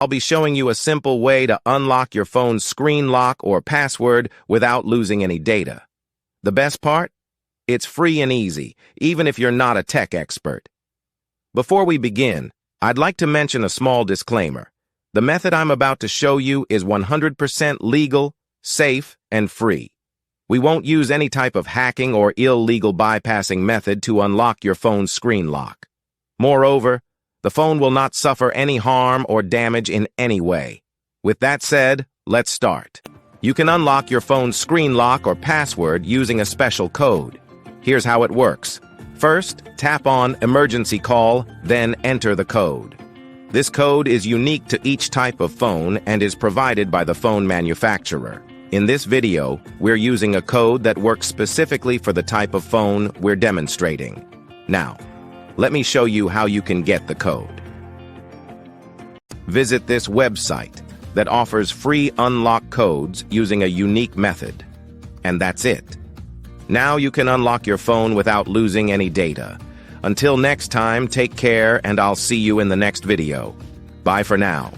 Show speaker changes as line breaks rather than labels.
I'll be showing you a simple way to unlock your phone's screen lock or password without losing any data. The best part? It's free and easy, even if you're not a tech expert. Before we begin, I'd like to mention a small disclaimer. The method I'm about to show you is 100% legal, safe, and free. We won't use any type of hacking or illegal bypassing method to unlock your phone's screen lock. Moreover, the phone will not suffer any harm or damage in any way. With that said, let's start. You can unlock your phone's screen lock or password using a special code. Here's how it works. First, tap on Emergency Call, then enter the code. This code is unique to each type of phone and is provided by the phone manufacturer. In this video, we're using a code that works specifically for the type of phone we're demonstrating. Now, let me show you how you can get the code. Visit this website that offers free unlock codes using a unique method. And that's it. Now you can unlock your phone without losing any data. Until next time, take care, and I'll see you in the next video. Bye for now.